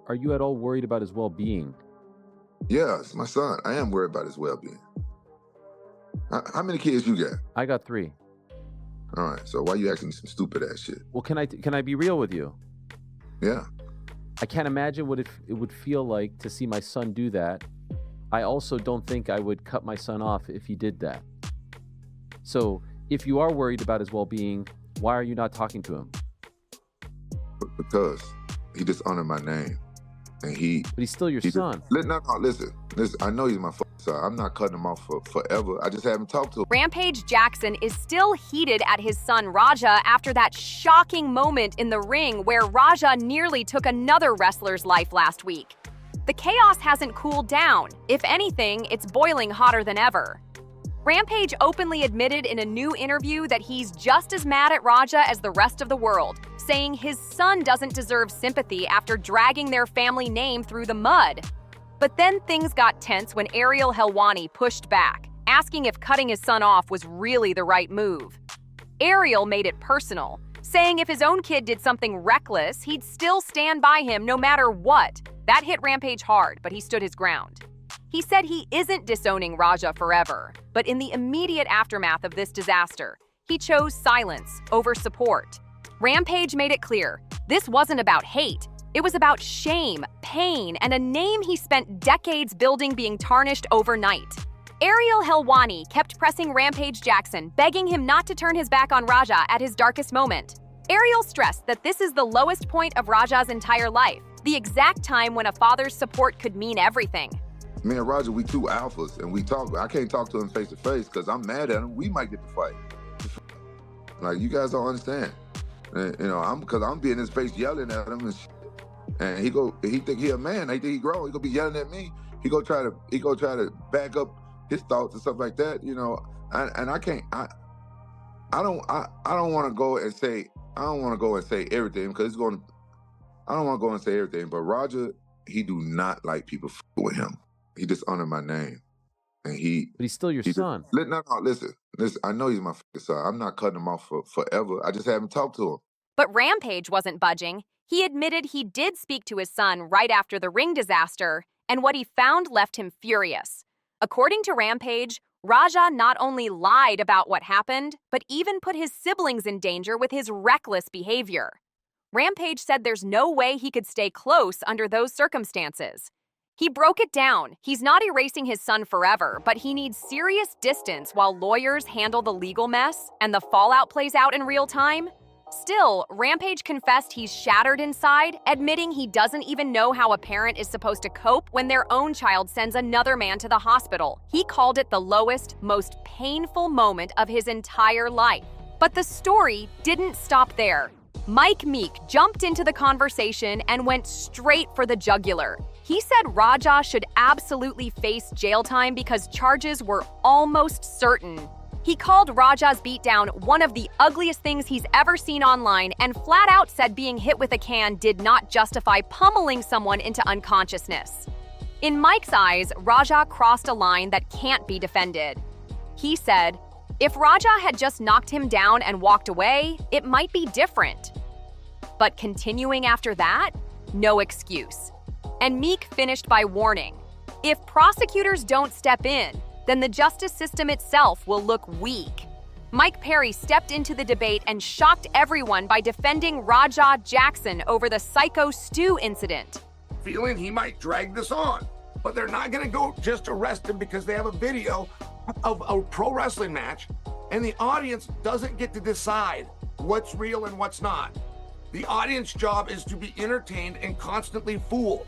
are you at all worried about his well-being? Yeah, it's my son. I am worried about his well-being. How many kids you got? I got 3. All right, so why you asking me some stupid ass shit? Well, can I be real with you? Yeah. I can't imagine what it would feel like to see my son do that. I also don't think I would cut my son off if he did that. So if you are worried about his well-being, why are you not talking to him? Because he dishonored my name. And But he's still your son. Listen. I know he's my son. I'm not cutting him off forever. I just haven't talked to him. Rampage Jackson is still heated at his son Raja after that shocking moment in the ring where Raja nearly took another wrestler's life last week. The chaos hasn't cooled down. If anything, it's boiling hotter than ever. Rampage openly admitted in a new interview that he's just as mad at Raja as the rest of the world, saying his son doesn't deserve sympathy after dragging their family name through the mud. But then things got tense when Helwani pushed back, asking if cutting his son off was really the right move. Ariel made it personal, saying if his own kid did something reckless, he'd still stand by him no matter what. That hit Rampage hard, but he stood his ground. He said he isn't disowning Raja forever, but in the immediate aftermath of this disaster, he chose silence over support. Rampage made it clear, this wasn't about hate. It was about shame, pain, and a name he spent decades building being tarnished overnight. Helwani kept pressing Rampage Jackson, begging him not to turn his back on Raja at his darkest moment. Ariel stressed that this is the lowest point of Raja's entire life, the exact time when a father's support could mean everything. Me and Raja, we 2 alphas, and we talk. I can't talk to him face to face because I'm mad at him. We might get to fight. Like, you guys don't understand. And, because I'm being in his face yelling at him and shit. And he think he a man. He think he grown. He gonna be yelling at me. He gonna try to back up his thoughts and stuff like that. And I can't. I don't want to go and say. I don't want to go and say everything because I don't want to go and say everything. But Raja, he do not like people with him. He dishonored my name, and But he's still your son. Listen. I know he's my son. I'm not cutting him off forever. I just haven't talked to him. But Rampage wasn't budging. He admitted he did speak to his son right after the ring disaster, and what he found left him furious. According to Rampage, Raja not only lied about what happened, but even put his siblings in danger with his reckless behavior. Rampage said there's no way he could stay close under those circumstances. He broke it down. He's not erasing his son forever, but he needs serious distance while lawyers handle the legal mess and the fallout plays out in real time. Still, Rampage confessed he's shattered inside, admitting he doesn't even know how a parent is supposed to cope when their own child sends another man to the hospital. He called it the lowest, most painful moment of his entire life. But the story didn't stop there. Meek jumped into the conversation and went straight for the jugular. He said Raja should absolutely face jail time because charges were almost certain. He called Raja's beatdown one of the ugliest things he's ever seen online and flat out said being hit with a can did not justify pummeling someone into unconsciousness. In Mike's eyes, Raja crossed a line that can't be defended. He said, if Raja had just knocked him down and walked away, it might be different. But continuing after that? No excuse. And Meek finished by warning, if prosecutors don't step in, then the justice system itself will look weak. Mike Perry stepped into the debate and shocked everyone by defending Rampage Jackson over the Syko Stu incident. Feeling he might drag this on, but they're not gonna go just arrest him because they have a video of a pro wrestling match, and the audience doesn't get to decide what's real and what's not. The audience job is to be entertained and constantly fooled.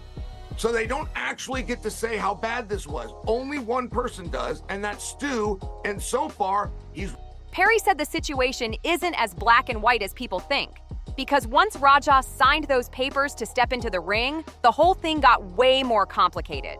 So they don't actually get to say how bad this was. Only one person does, and that's Stu, and so far, he's... Perry said the situation isn't as black and white as people think, because once Raja signed those papers to step into the ring, the whole thing got way more complicated.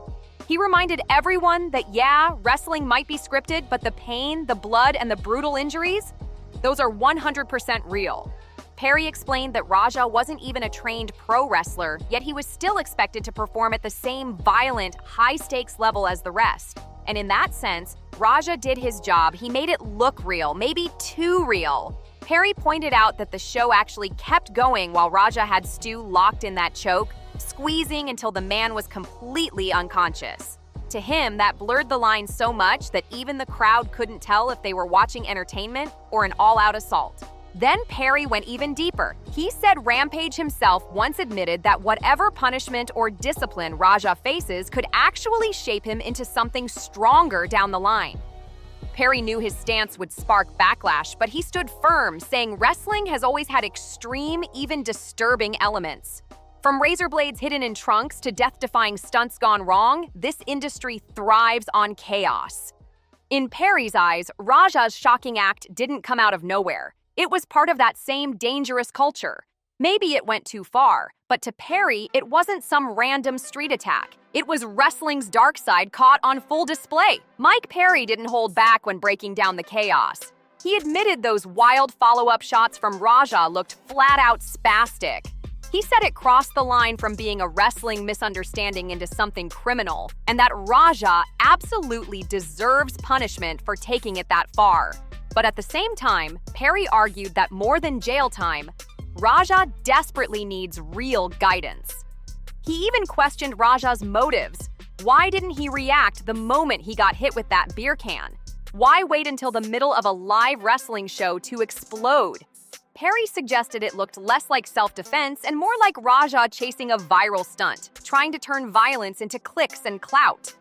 He reminded everyone that yeah, wrestling might be scripted, but the pain, the blood, and the brutal injuries, those are 100% real. Perry explained that Raja wasn't even a trained pro wrestler, yet he was still expected to perform at the same violent, high-stakes level as the rest. And in that sense, Raja did his job. He made it look real, maybe too real. Perry pointed out that the show actually kept going while Raja had Stu locked in that choke, squeezing until the man was completely unconscious. To him, that blurred the line so much that even the crowd couldn't tell if they were watching entertainment or an all-out assault. Then Perry went even deeper. He said Rampage himself once admitted that whatever punishment or discipline Raja faces could actually shape him into something stronger down the line. Perry knew his stance would spark backlash, but he stood firm, saying wrestling has always had extreme, even disturbing elements. From razor blades hidden in trunks to death-defying stunts gone wrong, this industry thrives on chaos. In Perry's eyes, Raja's shocking act didn't come out of nowhere. It was part of that same dangerous culture. Maybe it went too far, but to Perry, it wasn't some random street attack. It was wrestling's dark side caught on full display. Mike Perry didn't hold back when breaking down the chaos. He admitted those wild follow-up shots from Raja looked flat-out spastic. He said it crossed the line from being a wrestling misunderstanding into something criminal, and that Raja absolutely deserves punishment for taking it that far. But at the same time, Perry argued that more than jail time, Raja desperately needs real guidance. He even questioned Raja's motives. Why didn't he react the moment he got hit with that beer can? Why wait until the middle of a live wrestling show to explode? Perry suggested it looked less like self-defense and more like Raja chasing a viral stunt, trying to turn violence into clicks and clout.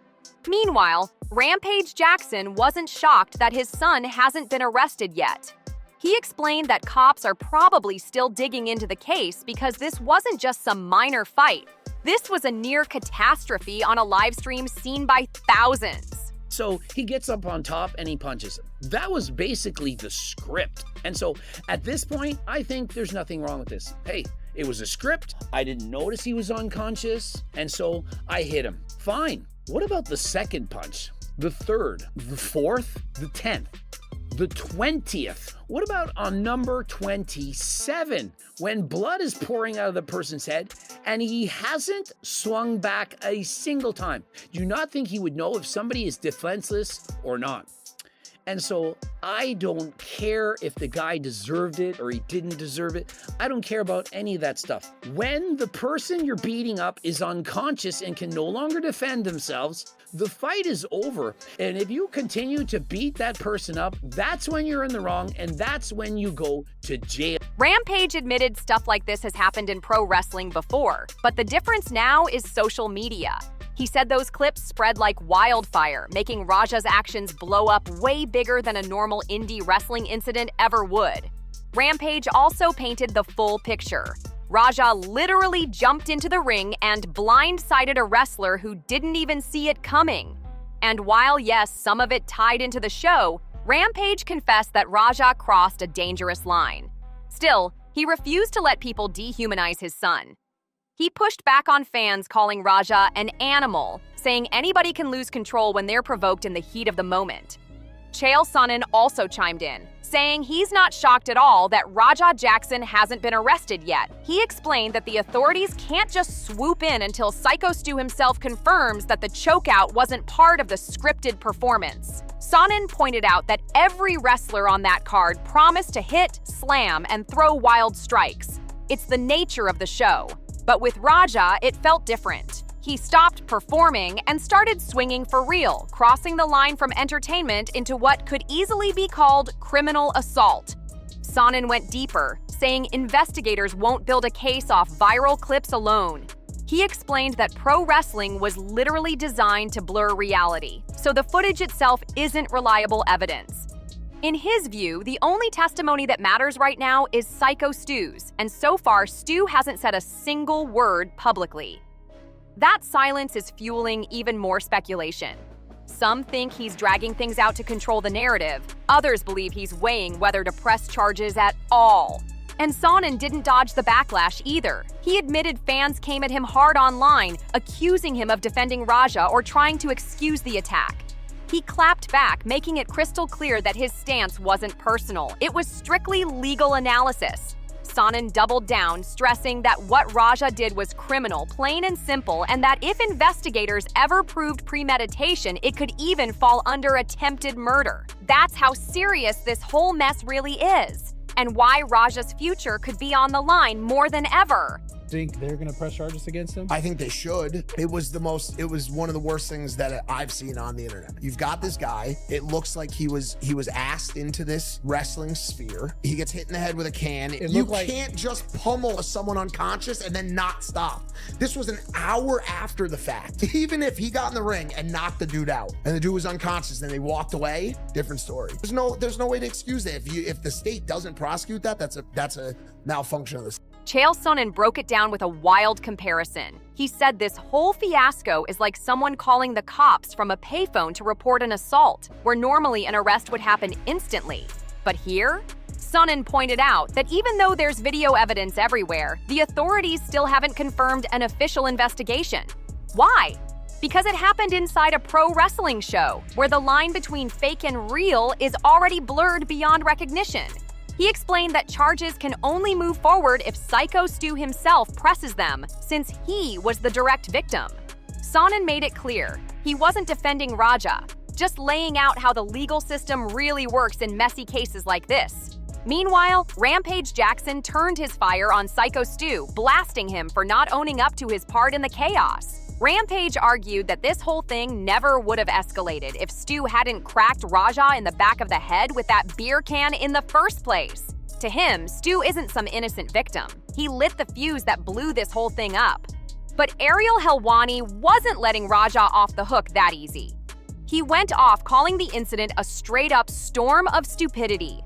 Meanwhile, Rampage Jackson wasn't shocked that his son hasn't been arrested yet. He explained that cops are probably still digging into the case because this wasn't just some minor fight. This was a near catastrophe on a live stream seen by thousands. So he gets up on top and he punches him. That was basically the script. And so at this point, I think there's nothing wrong with this. Hey, it was a script. I didn't notice he was unconscious, and so I hit him. Fine. What about the second punch? The third? The fourth? The 10th? The 20th? What about on number 27, when blood is pouring out of the person's head and he hasn't swung back a single time? Do you not think he would know if somebody is defenseless or not? And so I don't care if the guy deserved it or he didn't deserve it. I don't care about any of that stuff. When the person you're beating up is unconscious and can no longer defend themselves, the fight is over. And if you continue to beat that person up, that's when you're in the wrong, and that's when you go to jail. Rampage admitted stuff like this has happened in pro wrestling before, but the difference now is social media. He said those clips spread like wildfire, making Raja's actions blow up way bigger than a normal indie wrestling incident ever would. Rampage also painted the full picture. Raja literally jumped into the ring and blindsided a wrestler who didn't even see it coming. And while, yes, some of it tied into the show, Rampage confessed that Raja crossed a dangerous line. Still, he refused to let people dehumanize his son. He pushed back on fans calling Raja an animal, saying anybody can lose control when they're provoked in the heat of the moment. Chael Sonnen also chimed in, saying he's not shocked at all that Raja Jackson hasn't been arrested yet. He explained that the authorities can't just swoop in until Syko Stu himself confirms that the chokeout wasn't part of the scripted performance. Sonnen pointed out that every wrestler on that card promised to hit, slam, and throw wild strikes. It's the nature of the show. But with Raja, it felt different. He stopped performing and started swinging for real, crossing the line from entertainment into what could easily be called criminal assault. Sonnen went deeper, saying investigators won't build a case off viral clips alone. He explained that pro wrestling was literally designed to blur reality, so the footage itself isn't reliable evidence. In his view, the only testimony that matters right now is Syko Stu's, and so far, Stu hasn't said a single word publicly. That silence is fueling even more speculation. Some think he's dragging things out to control the narrative. Others believe he's weighing whether to press charges at all. And Sonnen didn't dodge the backlash either. He admitted fans came at him hard online, accusing him of defending Raja or trying to excuse the attack. He clapped back, making it crystal clear that his stance wasn't personal. It was strictly legal analysis. Sonnen doubled down, stressing that what Raja did was criminal, plain and simple, and that if investigators ever proved premeditation, it could even fall under attempted murder. That's how serious this whole mess really is, and why Raja's future could be on the line more than ever. think they're gonna press charges against him? I think they should. It was one of the worst things that I've seen on the internet. You've got this guy. It looks like he was asked into this wrestling sphere. He gets hit in the head with a can. You can't just pummel someone unconscious and then not stop. This was an hour after the fact. Even if he got in the ring and knocked the dude out and the dude was unconscious and they walked away, different story. There's no way to excuse that. If the state doesn't prosecute that, that's a malfunction of the state. Chael Sonnen broke it down with a wild comparison. He said this whole fiasco is like someone calling the cops from a payphone to report an assault, where normally an arrest would happen instantly. But here, Sonnen pointed out that even though there's video evidence everywhere, the authorities still haven't confirmed an official investigation. Why? Because it happened inside a pro wrestling show, where the line between fake and real is already blurred beyond recognition. He explained that charges can only move forward if Syko Stu himself presses them, since he was the direct victim. Sonnen made it clear he wasn't defending Raja, just laying out how the legal system really works in messy cases like this. Meanwhile, Rampage Jackson turned his fire on Syko Stu, blasting him for not owning up to his part in the chaos. Rampage argued that this whole thing never would have escalated if Stu hadn't cracked Raja in the back of the head with that beer can in the first place. To him, Stu isn't some innocent victim. He lit the fuse that blew this whole thing up. But Helwani wasn't letting Raja off the hook that easy. He went off calling the incident a straight-up storm of stupidity.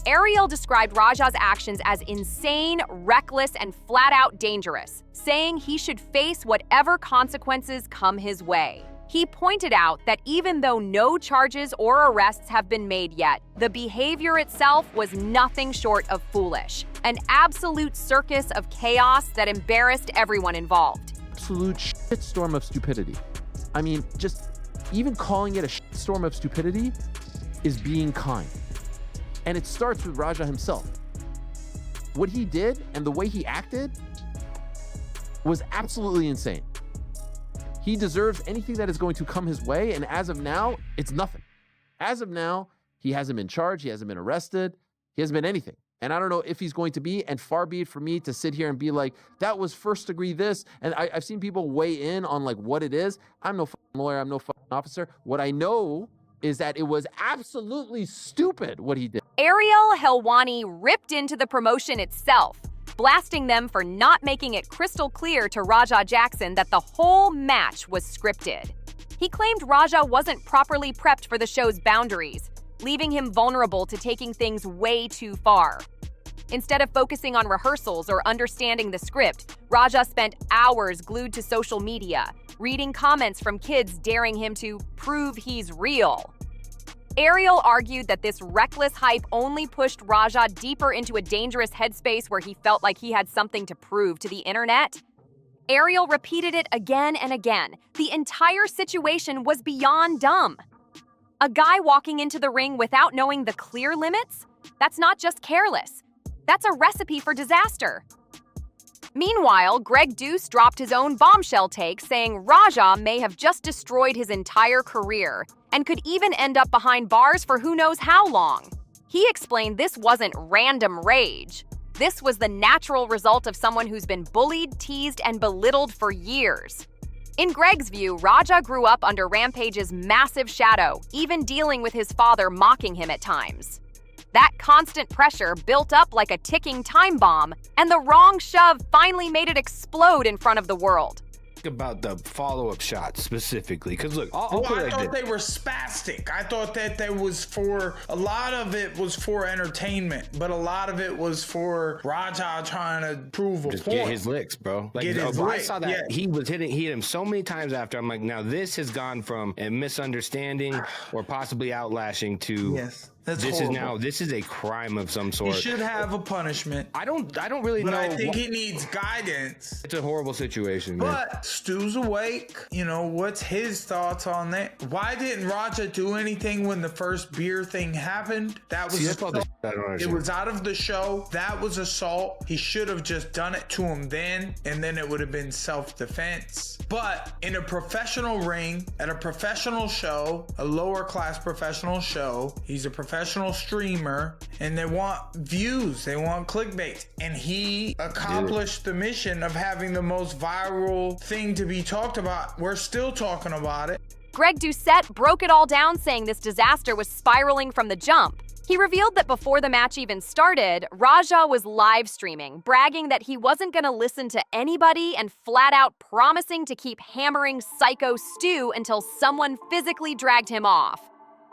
Ariel described Raja's actions as insane, reckless, and flat-out dangerous, saying he should face whatever consequences come his way. He pointed out that even though no charges or arrests have been made yet, the behavior itself was nothing short of foolish, an absolute circus of chaos that embarrassed everyone involved. Absolute shitstorm of stupidity. I mean, just even calling it a shitstorm of stupidity is being kind. And it starts with Raja himself. What he did and the way he acted was absolutely insane. He deserves anything that is going to come his way, and as of now, it's nothing. As of now, he hasn't been charged, he hasn't been arrested, he hasn't been anything. And I don't know if he's going to be, and far be it for me to sit here and be like, that was first degree this, and I've seen people weigh in on like what it is. I'm no fucking lawyer, I'm no fucking officer. What I know is that it was absolutely stupid what he did. Helwani ripped into the promotion itself, blasting them for not making it crystal clear to Raja Jackson that the whole match was scripted. He claimed Raja wasn't properly prepped for the show's boundaries, leaving him vulnerable to taking things way too far. Instead of focusing on rehearsals or understanding the script, Raja spent hours glued to social media, reading comments from kids daring him to prove he's real. Ariel argued that this reckless hype only pushed Raja deeper into a dangerous headspace where he felt like he had something to prove to the internet. Ariel repeated it again and again. The entire situation was beyond dumb. A guy walking into the ring without knowing the clear limits? That's not just careless. That's a recipe for disaster. Meanwhile, Greg Deuce dropped his own bombshell take, saying Raja may have just destroyed his entire career and could even end up behind bars for who knows how long. He explained this wasn't random rage. This was the natural result of someone who's been bullied, teased, and belittled for years. In Greg's view, Raja grew up under Rampage's massive shadow, even dealing with his father mocking him at times. That constant pressure built up like a ticking time bomb, and the wrong shove finally made it explode in front of the world. About the follow-up shot specifically, because look, I thought they were spastic. I thought that there was a lot of it was for entertainment, but a lot of it was for Raja trying to prove a point. Get his licks, bro. Like, I saw that he hit him so many times after. I'm like, now this has gone from a misunderstanding or possibly outlashing to That's this horrible. This is a crime of some sort. He should have a punishment. I don't really know. But I think he needs guidance. It's a horrible situation, man. But Stu's awake. You know, what's his thoughts on that? Why didn't Raja do anything when the first beer thing happened? That was See, that's all the It was out of the show. That was assault. He should have just done it to him then, and then it would have been self-defense. But in a professional ring, at a professional show, a lower class professional show, he's a professional streamer, and they want views, they want clickbait. And he accomplished the mission of having the most viral thing to be talked about. We're still talking about it. Greg Doucette broke it all down, saying this disaster was spiraling from the jump. He revealed that before the match even started, Raja was live streaming, bragging that he wasn't going to listen to anybody and flat out promising to keep hammering Syko Stu until someone physically dragged him off.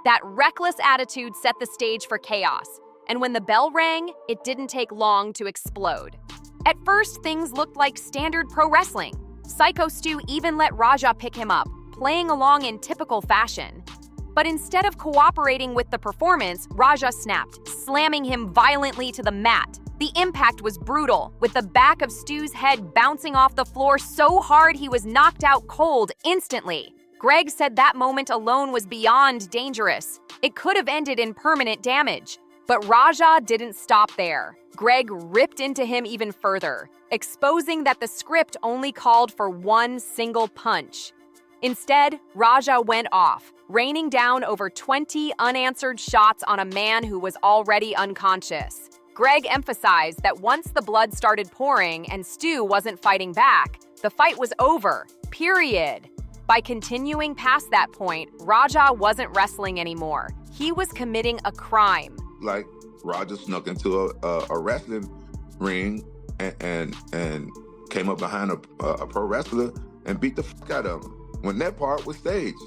That reckless attitude set the stage for chaos, and when the bell rang, it didn't take long to explode. At first, things looked like standard pro wrestling. Syko Stu even let Raja pick him up, playing along in typical fashion. But instead of cooperating with the performance, Raja snapped, slamming him violently to the mat. The impact was brutal, with the back of Stu's head bouncing off the floor so hard he was knocked out cold instantly. Greg said that moment alone was beyond dangerous. It could have ended in permanent damage. But Raja didn't stop there. Greg ripped into him even further, exposing that the script only called for one single punch. Instead, Raja went off, raining down over 20 unanswered shots on a man who was already unconscious. Greg emphasized that once the blood started pouring and Stu wasn't fighting back, the fight was over, period. By continuing past that point, Raja wasn't wrestling anymore. He was committing a crime. Like, Raja snuck into a wrestling ring and came up behind a pro wrestler and beat the fuck out of him. When that part was staged,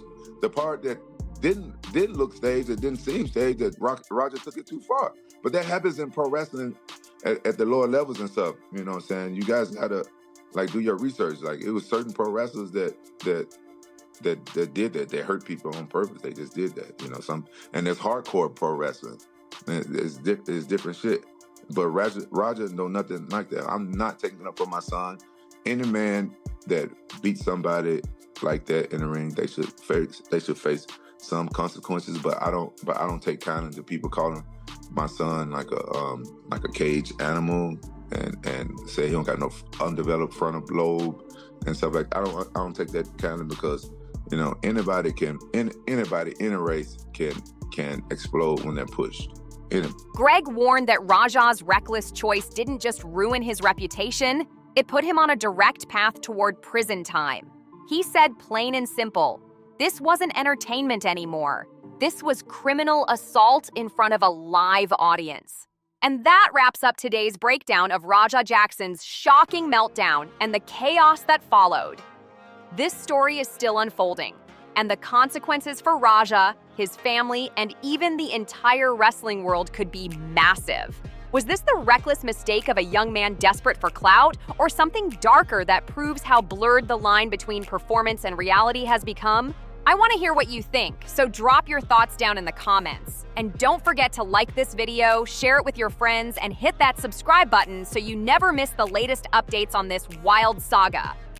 the part that didn't look staged, it didn't seem staged, that Raja took it too far. But that happens in pro wrestling at the lower levels and stuff. You know what I'm saying? You guys gotta like do your research. Like, it was certain pro wrestlers that did that. They hurt people on purpose. They just did that. You know, and there's hardcore pro wrestling. It's different shit. But Raja know nothing like that. I'm not taking it up for my son. Any man that beats somebody like that in the ring, they should face some consequences. But I don't take kindly to people calling my son like a caged animal and say he don't got no undeveloped frontal lobe and stuff like that. I don't take that kindly, because you know anybody in a race can explode when they're pushed. Greg warned that Raja's reckless choice didn't just ruin his reputation, it put him on a direct path toward prison time. He said plain and simple, this wasn't entertainment anymore. This was criminal assault in front of a live audience. And that wraps up today's breakdown of Rampage Jackson's shocking meltdown and the chaos that followed. This story is still unfolding, and the consequences for Raja, his family, and even the entire wrestling world could be massive. Was this the reckless mistake of a young man desperate for clout, or something darker that proves how blurred the line between performance and reality has become? I want to hear what you think, so drop your thoughts down in the comments. And don't forget to like this video, share it with your friends, and hit that subscribe button so you never miss the latest updates on this wild saga.